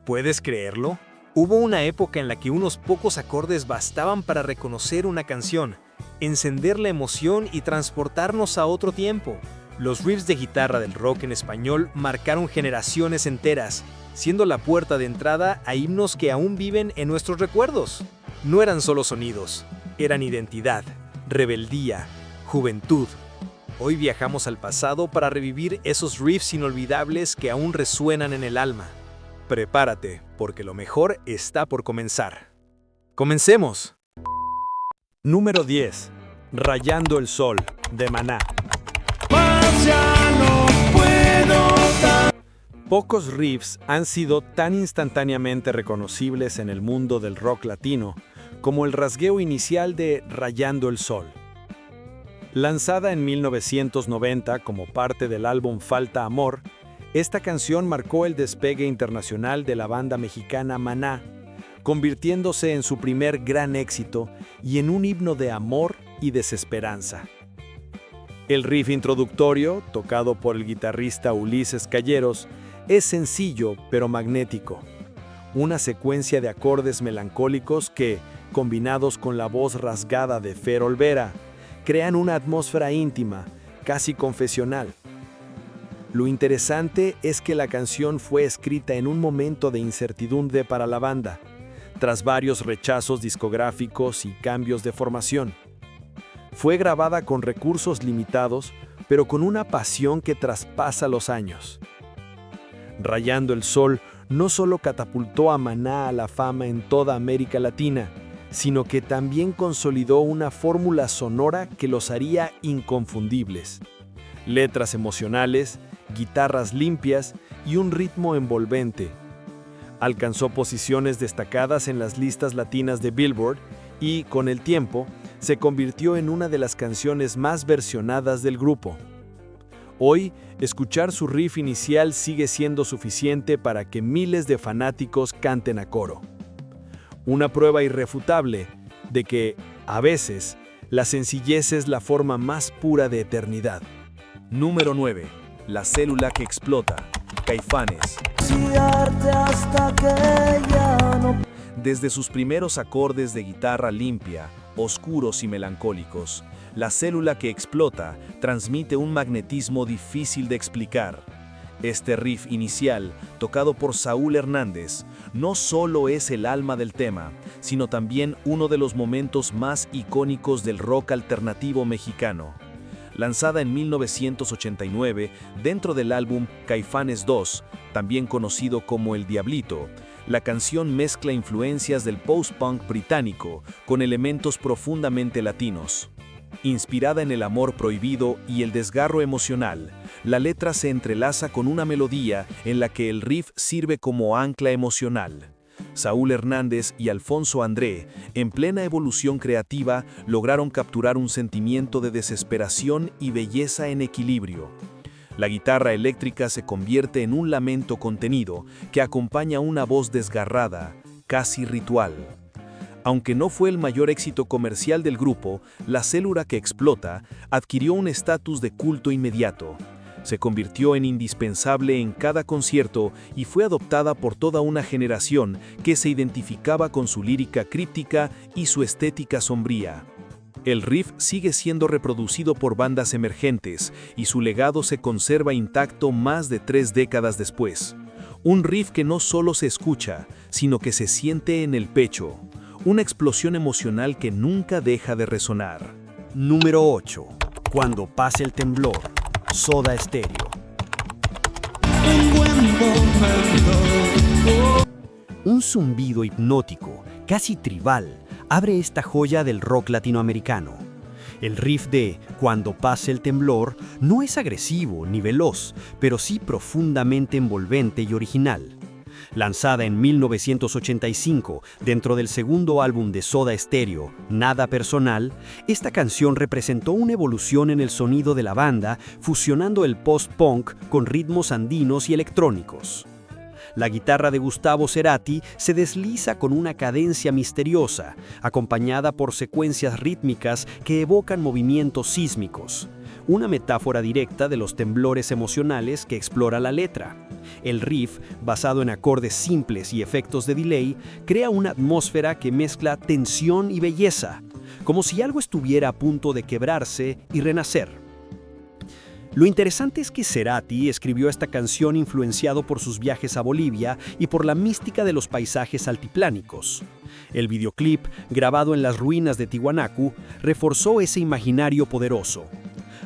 ¿Puedes creerlo? Hubo una época en la que unos pocos acordes bastaban para reconocer una canción, encender la emoción y transportarnos a otro tiempo. Los riffs de guitarra del rock en español marcaron generaciones enteras, siendo la puerta de entrada a himnos que aún viven en nuestros recuerdos. No eran solo sonidos, eran identidad, rebeldía, juventud. Hoy viajamos al pasado para revivir esos riffs inolvidables que aún resuenan en el alma. Prepárate, porque lo mejor está por comenzar. ¡Comencemos! Número 10. Rayando el Sol, de Maná. Pocos riffs han sido tan instantáneamente reconocibles en el mundo del rock latino como el rasgueo inicial de Rayando el Sol. Lanzada en 1990 como parte del álbum Falta Amor, esta canción marcó el despegue internacional de la banda mexicana Maná, convirtiéndose en su primer gran éxito y en un himno de amor y desesperanza. El riff introductorio, tocado por el guitarrista Ulises Calleros, es sencillo pero magnético. Una secuencia de acordes melancólicos que, combinados con la voz rasgada de Fer Olvera, crean una atmósfera íntima, casi confesional. Lo interesante es que la canción fue escrita en un momento de incertidumbre para la banda, tras varios rechazos discográficos y cambios de formación. Fue grabada con recursos limitados, pero con una pasión que traspasa los años. Rayando el Sol no solo catapultó a Maná a la fama en toda América Latina, sino que también consolidó una fórmula sonora que los haría inconfundibles. Letras emocionales, guitarras limpias y un ritmo envolvente. Alcanzó posiciones destacadas en las listas latinas de Billboard y, con el tiempo, se convirtió en una de las canciones más versionadas del grupo. Hoy, escuchar su riff inicial sigue siendo suficiente para que miles de fanáticos canten a coro. Una prueba irrefutable de que, a veces, la sencillez es la forma más pura de eternidad. Número 9. La célula que explota, Caifanes. Desde sus primeros acordes de guitarra limpia, oscuros y melancólicos, la célula que explota transmite un magnetismo difícil de explicar. Este riff inicial, tocado por Saúl Hernández, no solo es el alma del tema, sino también uno de los momentos más icónicos del rock alternativo mexicano. Lanzada en 1989 dentro del álbum Caifanes 2, también conocido como El Diablito, la canción mezcla influencias del post-punk británico con elementos profundamente latinos. Inspirada en el amor prohibido y el desgarro emocional, la letra se entrelaza con una melodía en la que el riff sirve como ancla emocional. Saúl Hernández y Alfonso André, en plena evolución creativa, lograron capturar un sentimiento de desesperación y belleza en equilibrio. La guitarra eléctrica se convierte en un lamento contenido que acompaña una voz desgarrada, casi ritual. Aunque no fue el mayor éxito comercial del grupo, la célula que explota adquirió un estatus de culto inmediato. Se convirtió en indispensable en cada concierto y fue adoptada por toda una generación que se identificaba con su lírica críptica y su estética sombría. El riff sigue siendo reproducido por bandas emergentes y su legado se conserva intacto más de 3 décadas después. Un riff que no solo se escucha, sino que se siente en el pecho. Una explosión emocional que nunca deja de resonar. Número 8. Cuando pase el temblor, Soda Stereo. Un zumbido hipnótico, casi tribal, abre esta joya del rock latinoamericano. El riff de Cuando pase el temblor no es agresivo ni veloz, pero sí profundamente envolvente y original. Lanzada en 1985 dentro del segundo álbum de Soda Stereo, Nada Personal, esta canción representó una evolución en el sonido de la banda, fusionando el post-punk con ritmos andinos y electrónicos. La guitarra de Gustavo Cerati se desliza con una cadencia misteriosa, acompañada por secuencias rítmicas que evocan movimientos sísmicos. una metáfora directa de los temblores emocionales que explora la letra. El riff, basado en acordes simples y efectos de delay, crea una atmósfera que mezcla tensión y belleza, como si algo estuviera a punto de quebrarse y renacer. Lo interesante es que Cerati escribió esta canción influenciado por sus viajes a Bolivia y por la mística de los paisajes altiplánicos. El videoclip, grabado en las ruinas de Tiwanaku, reforzó ese imaginario poderoso.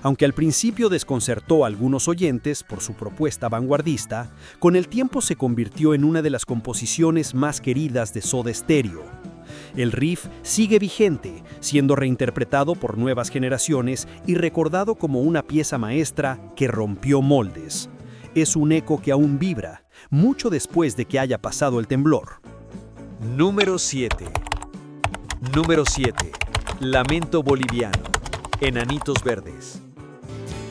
Aunque al principio desconcertó a algunos oyentes por su propuesta vanguardista, con el tiempo se convirtió en una de las composiciones más queridas de Soda Stereo. El riff sigue vigente, siendo reinterpretado por nuevas generaciones y recordado como una pieza maestra que rompió moldes. Es un eco que aún vibra, mucho después de que haya pasado el temblor. Número 7. Número 7. Lamento boliviano. Enanitos Verdes.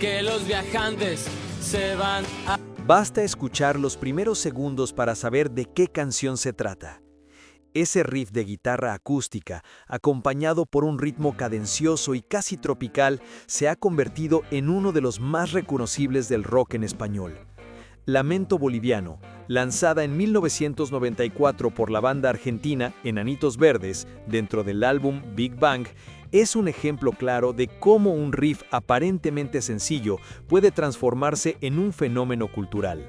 Que los viajantes se van a... Basta escuchar los primeros segundos para saber de qué canción se trata. Ese riff de guitarra acústica, acompañado por un ritmo cadencioso y casi tropical, se ha convertido en uno de los más reconocibles del rock en español. Lamento boliviano, lanzada en 1994 por la banda argentina Enanitos Verdes, dentro del álbum Big Bang, es un ejemplo claro de cómo un riff aparentemente sencillo puede transformarse en un fenómeno cultural.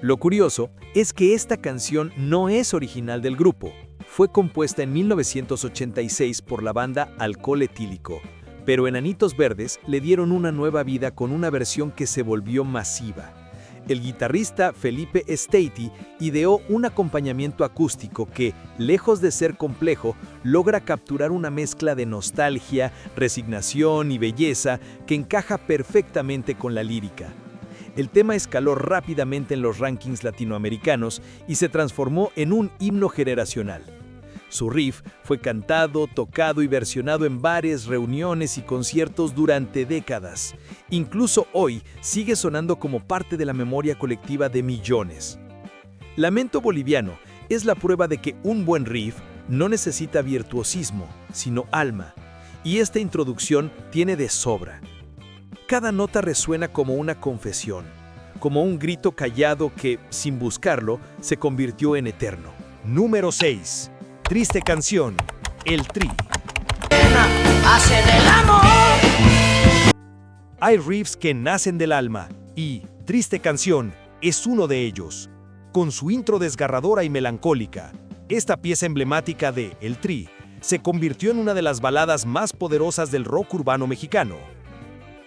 Lo curioso es que esta canción no es original del grupo. Fue compuesta en 1986 por la banda Alcohol Etílico, pero Enanitos Verdes le dieron una nueva vida con una versión que se volvió masiva. El guitarrista Felipe Stati ideó un acompañamiento acústico que, lejos de ser complejo, logra capturar una mezcla de nostalgia, resignación y belleza que encaja perfectamente con la lírica. El tema escaló rápidamente en los rankings latinoamericanos y se transformó en un himno generacional. Su riff fue cantado, tocado y versionado en varias reuniones y conciertos durante décadas. Incluso hoy sigue sonando como parte de la memoria colectiva de millones. Lamento boliviano es la prueba de que un buen riff no necesita virtuosismo, sino alma, y esta introducción tiene de sobra. Cada nota resuena como una confesión, como un grito callado que, sin buscarlo, se convirtió en eterno. Número 6. Triste canción, El Tri. ¡Hacen el amor! Hay riffs que nacen del alma, y Triste canción es uno de ellos. Con su intro desgarradora y melancólica, esta pieza emblemática de El Tri se convirtió en una de las baladas más poderosas del rock urbano mexicano.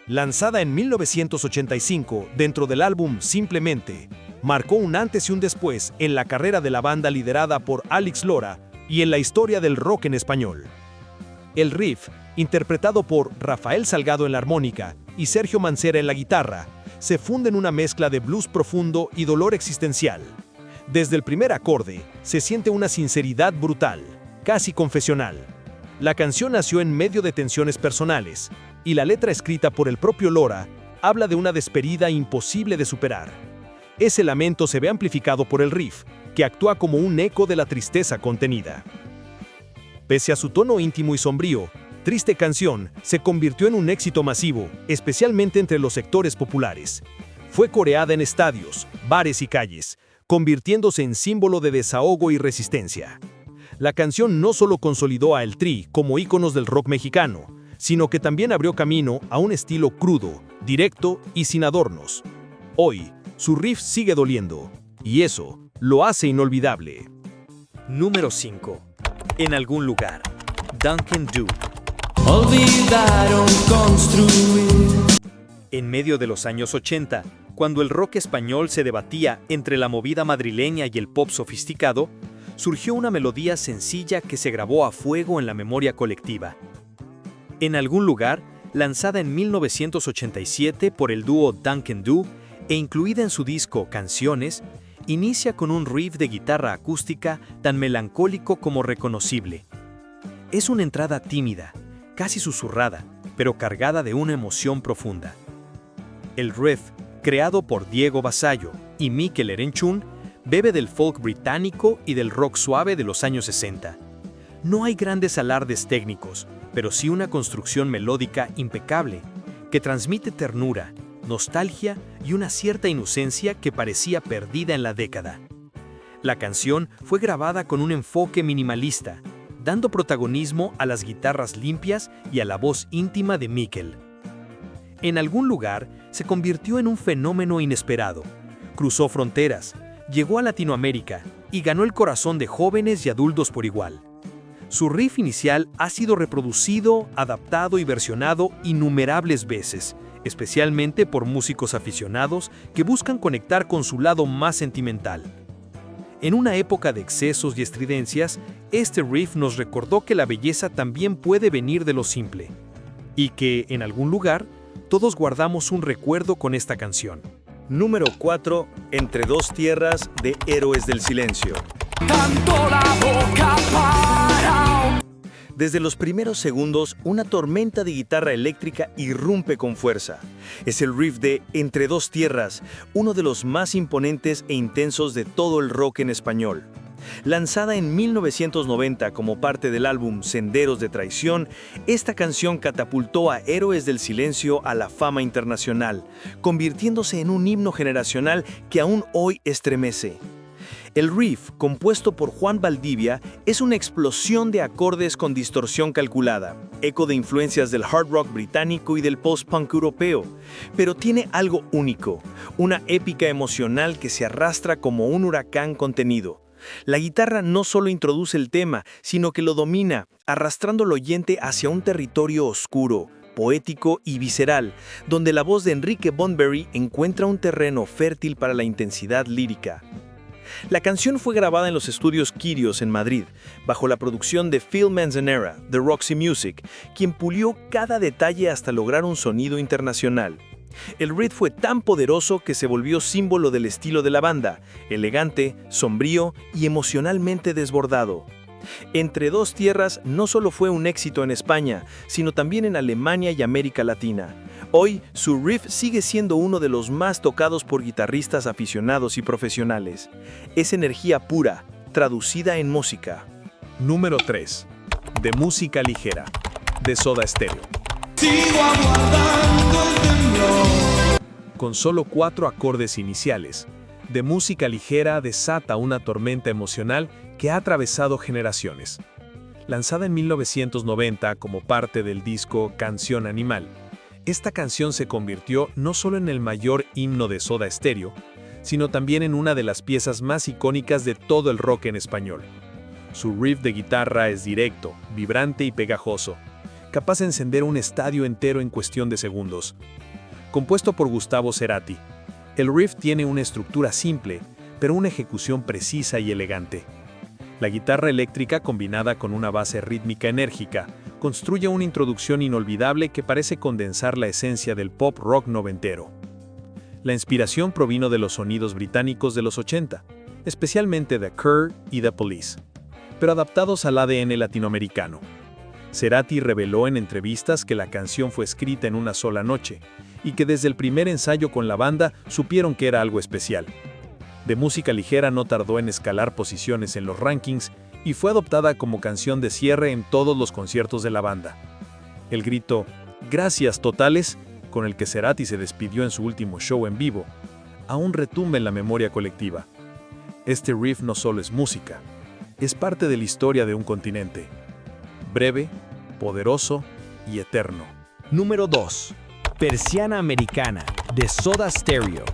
Lanzada en 1985 dentro del álbum Simplemente, marcó un antes y un después en la carrera de la banda liderada por Alex Lora y en la historia del rock en español. El riff, interpretado por Rafael Salgado en la armónica y Sergio Mancera en la guitarra, se funde en una mezcla de blues profundo y dolor existencial. Desde el primer acorde, se siente una sinceridad brutal, casi confesional. La canción nació en medio de tensiones personales, y la letra escrita por el propio Lora habla de una despedida imposible de superar. Ese lamento se ve amplificado por el riff, que actúa como un eco de la tristeza contenida. Pese a su tono íntimo y sombrío, Triste canción se convirtió en un éxito masivo, especialmente entre los sectores populares. Fue coreada en estadios, bares y calles, convirtiéndose en símbolo de desahogo y resistencia. La canción no solo consolidó a El Tri como íconos del rock mexicano, sino que también abrió camino a un estilo crudo, directo y sin adornos. Hoy, su riff sigue doliendo, y eso lo hace inolvidable. Número 5. En algún lugar. Duncan Du. Olvidaron construir. En medio de los años 80, cuando el rock español se debatía entre la movida madrileña y el pop sofisticado, surgió una melodía sencilla que se grabó a fuego en la memoria colectiva. En algún lugar, lanzada en 1987 por el dúo Duncan Du e incluida en su disco Canciones, inicia con un riff de guitarra acústica tan melancólico como reconocible. Es una entrada tímida, casi susurrada, pero cargada de una emoción profunda. El riff, creado por Diego Basallo y Mikel Erenchun, bebe del folk británico y del rock suave de los años 60. No hay grandes alardes técnicos, pero sí una construcción melódica impecable, que transmite ternura, nostalgia y una cierta inocencia que parecía perdida en la década. La canción fue grabada con un enfoque minimalista, dando protagonismo a las guitarras limpias y a la voz íntima de Mikkel. En algún lugar, se convirtió en un fenómeno inesperado. Cruzó fronteras, llegó a Latinoamérica y ganó el corazón de jóvenes y adultos por igual. Su riff inicial ha sido reproducido, adaptado y versionado innumerables veces, especialmente por músicos aficionados que buscan conectar con su lado más sentimental. En una época de excesos y estridencias, este riff nos recordó que la belleza también puede venir de lo simple, y que, en algún lugar, todos guardamos un recuerdo con esta canción. Número 4. Entre dos tierras de Héroes del Silencio. Tanto la boca para. Desde los primeros segundos, una tormenta de guitarra eléctrica irrumpe con fuerza. Es el riff de Entre dos tierras, uno de los más imponentes e intensos de todo el rock en español. Lanzada en 1990 como parte del álbum Senderos de Traición, esta canción catapultó a Héroes del Silencio a la fama internacional, convirtiéndose en un himno generacional que aún hoy estremece. El riff, compuesto por Juan Valdivia, es una explosión de acordes con distorsión calculada, eco de influencias del hard rock británico y del post-punk europeo, pero tiene algo único, una épica emocional que se arrastra como un huracán contenido. La guitarra no solo introduce el tema, sino que lo domina, arrastrando al oyente hacia un territorio oscuro, poético y visceral, donde la voz de Enrique Bunbury encuentra un terreno fértil para la intensidad lírica. La canción fue grabada en los estudios Kyrios en Madrid, bajo la producción de Phil Manzanera, de Roxy Music, quien pulió cada detalle hasta lograr un sonido internacional. El riff fue tan poderoso que se volvió símbolo del estilo de la banda, elegante, sombrío y emocionalmente desbordado. Entre dos tierras no solo fue un éxito en España, sino también en Alemania y América Latina. Hoy, su riff sigue siendo uno de los más tocados por guitarristas aficionados y profesionales. Es energía pura, traducida en música. Número 3. De música ligera, de Soda Stereo. Sigo aguardando el temblor. Con solo 4 acordes iniciales, de música ligera desata una tormenta emocional que ha atravesado generaciones. Lanzada en 1990 como parte del disco Canción Animal, esta canción se convirtió no solo en el mayor himno de Soda Stereo, sino también en una de las piezas más icónicas de todo el rock en español. Su riff de guitarra es directo, vibrante y pegajoso, capaz de encender un estadio entero en cuestión de segundos. Compuesto por Gustavo Cerati, el riff tiene una estructura simple, pero una ejecución precisa y elegante. La guitarra eléctrica combinada con una base rítmica enérgica construye una introducción inolvidable que parece condensar la esencia del pop rock noventero. La inspiración provino de los sonidos británicos de los 80, especialmente The Cure y The Police, pero adaptados al ADN latinoamericano. Cerati reveló en entrevistas que la canción fue escrita en una sola noche y que desde el primer ensayo con la banda supieron que era algo especial. De música ligera no tardó en escalar posiciones en los rankings y fue adoptada como canción de cierre en todos los conciertos de la banda. El grito "Gracias totales", con el que Cerati se despidió en su último show en vivo, aún retumba en la memoria colectiva. Este riff no solo es música, es parte de la historia de un continente. Breve, poderoso y eterno. Número 2. Persiana Americana, de Soda Stereo.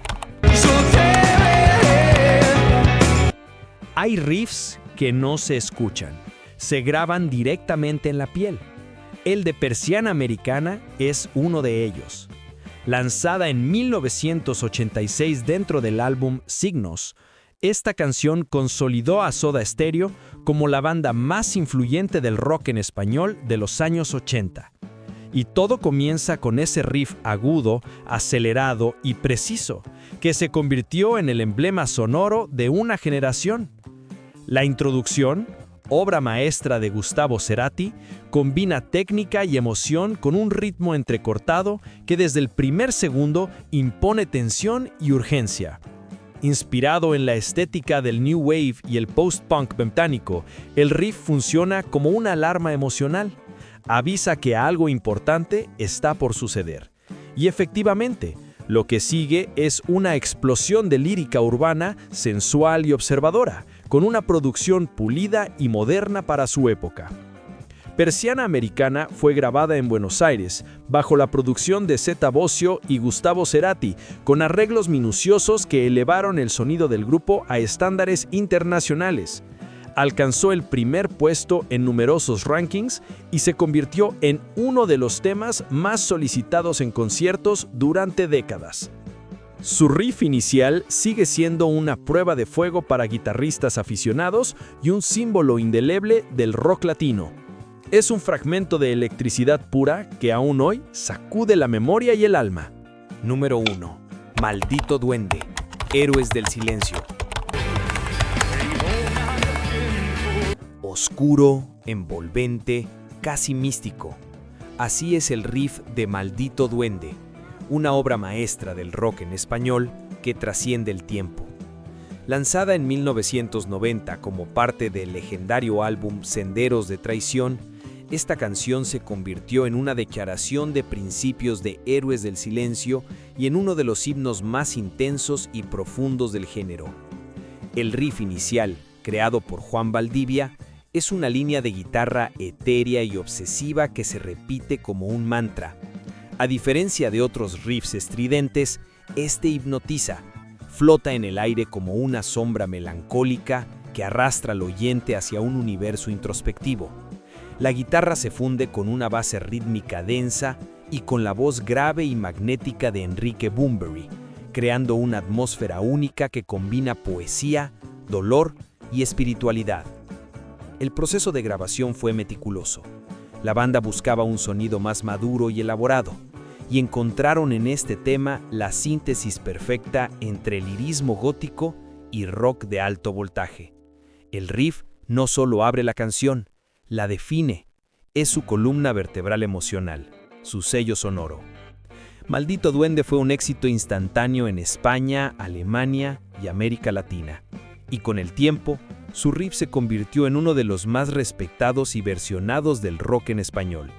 Hay riffs que no se escuchan, se graban directamente en la piel. El de Persiana Americana es uno de ellos. Lanzada en 1986 dentro del álbum Signos, esta canción consolidó a Soda Stereo como la banda más influyente del rock en español de los años 80. Y todo comienza con ese riff agudo, acelerado y preciso, que se convirtió en el emblema sonoro de una generación. La introducción, obra maestra de Gustavo Cerati, combina técnica y emoción con un ritmo entrecortado que desde el primer segundo impone tensión y urgencia. Inspirado en la estética del New Wave y el post-punk británico, el riff funciona como una alarma emocional. Avisa que algo importante está por suceder. Y efectivamente, lo que sigue es una explosión de lírica urbana, sensual y observadora, con una producción pulida y moderna para su época. Persiana Americana fue grabada en Buenos Aires, bajo la producción de Zeta Bosio y Gustavo Cerati, con arreglos minuciosos que elevaron el sonido del grupo a estándares internacionales. Alcanzó el primer puesto en numerosos rankings y se convirtió en uno de los temas más solicitados en conciertos durante décadas. Su riff inicial sigue siendo una prueba de fuego para guitarristas aficionados y un símbolo indeleble del rock latino. Es un fragmento de electricidad pura que aún hoy sacude la memoria y el alma. Número 1. Maldito Duende, Héroes del Silencio. Oscuro, envolvente, casi místico. Así es el riff de Maldito Duende, una obra maestra del rock en español que trasciende el tiempo. Lanzada en 1990 como parte del legendario álbum Senderos de Traición, esta canción se convirtió en una declaración de principios de Héroes del Silencio y en uno de los himnos más intensos y profundos del género. El riff inicial, creado por Juan Valdivia, es una línea de guitarra etérea y obsesiva que se repite como un mantra. A diferencia de otros riffs estridentes, este hipnotiza, flota en el aire como una sombra melancólica que arrastra al oyente hacia un universo introspectivo. La guitarra se funde con una base rítmica densa y con la voz grave y magnética de Enrique Bunbury, creando una atmósfera única que combina poesía, dolor y espiritualidad. El proceso de grabación fue meticuloso. La banda buscaba un sonido más maduro y elaborado, y encontraron en este tema la síntesis perfecta entre lirismo gótico y rock de alto voltaje. El riff no solo abre la canción, la define, es su columna vertebral emocional, su sello sonoro. Maldito Duende fue un éxito instantáneo en España, Alemania y América Latina, y con el tiempo, su riff se convirtió en uno de los más respetados y versionados del rock en español.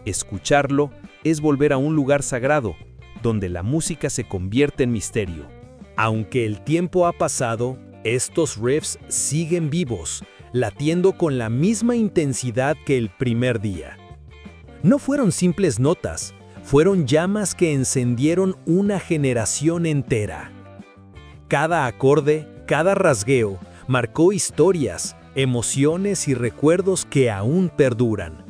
Escucharlo es volver a un lugar sagrado, donde la música se convierte en misterio. Aunque el tiempo ha pasado, estos riffs siguen vivos, latiendo con la misma intensidad que el primer día. No fueron simples notas, fueron llamas que encendieron una generación entera. Cada acorde, cada rasgueo, marcó historias, emociones y recuerdos que aún perduran.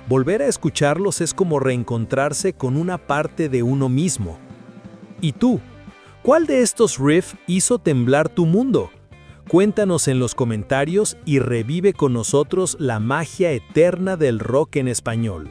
Volver a escucharlos es como reencontrarse con una parte de uno mismo. ¿Y tú? ¿Cuál de estos riffs hizo temblar tu mundo? Cuéntanos en los comentarios y revive con nosotros la magia eterna del rock en español.